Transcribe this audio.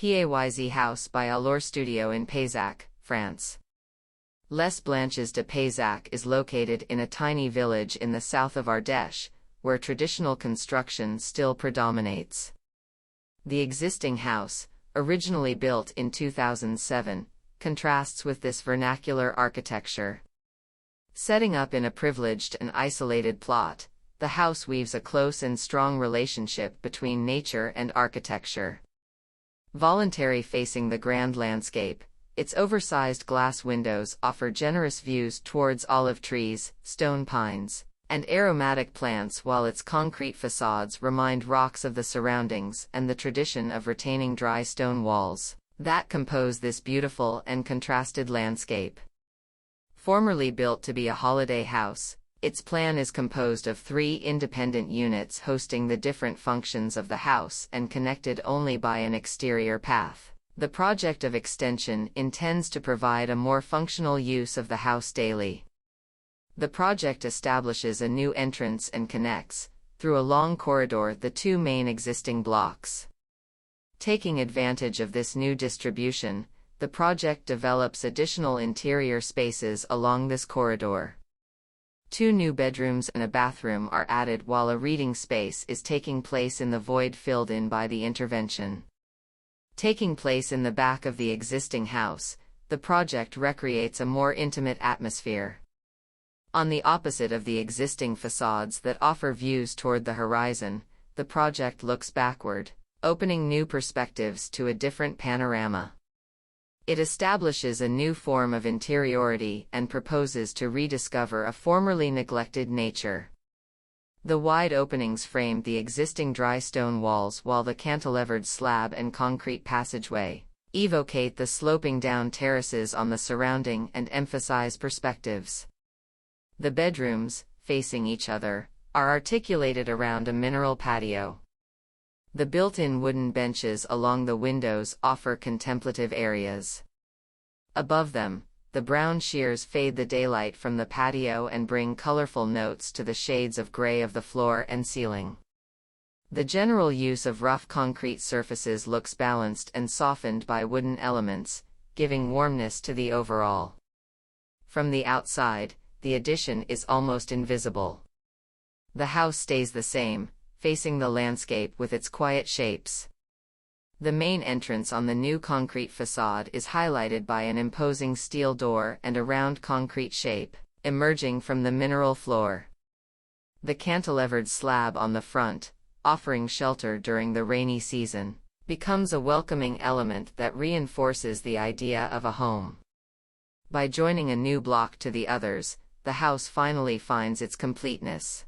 PAYZ house by Alors Studio in Payzac, France. Les Blanches de Payzac is located in a tiny village in the south of Ardèche, where traditional construction still predominates. The existing house, originally built in 2007, contrasts with this vernacular architecture. Setting up in a privileged and isolated plot, the house weaves a close and strong relationship between nature and architecture. Voluntary facing the grand landscape, its oversized glass windows offer generous views towards olive trees, stone pines, and aromatic plants, while its concrete facades remind rocks of the surroundings and the tradition of retaining dry stone walls that compose this beautiful and contrasted landscape. Formerly built to be a holiday house, its plan is composed of 3 independent units hosting the different functions of the house and connected only by an exterior path. The project of extension intends to provide a more functional use of the house daily. The project establishes a new entrance and connects, through a long corridor, the 2 main existing blocks. Taking advantage of this new distribution, the project develops additional interior spaces along this corridor. 2 new bedrooms and a bathroom are added, while a reading space is taking place in the void filled in by the intervention. Taking place in the back of the existing house, the project recreates a more intimate atmosphere. On the opposite of the existing facades that offer views toward the horizon, the project looks backward, opening new perspectives to a different panorama. It establishes a new form of interiority and proposes to rediscover a formerly neglected nature. The wide openings frame the existing dry stone walls, while the cantilevered slab and concrete passageway evocate the sloping down terraces on the surrounding and emphasize perspectives. The bedrooms, facing each other, are articulated around a mineral patio. The built-in wooden benches along the windows offer contemplative areas. Above them, the brown shears fade the daylight from the patio and bring colorful notes to the shades of gray of the floor and ceiling. The general use of rough concrete surfaces looks balanced and softened by wooden elements, giving warmness to the overall. From the outside, the addition is almost invisible. The house stays the same, facing the landscape with its quiet shapes. The main entrance on the new concrete facade is highlighted by an imposing steel door and a round concrete shape, emerging from the mineral floor. The cantilevered slab on the front, offering shelter during the rainy season, becomes a welcoming element that reinforces the idea of a home. By joining a new block to the others, the house finally finds its completeness.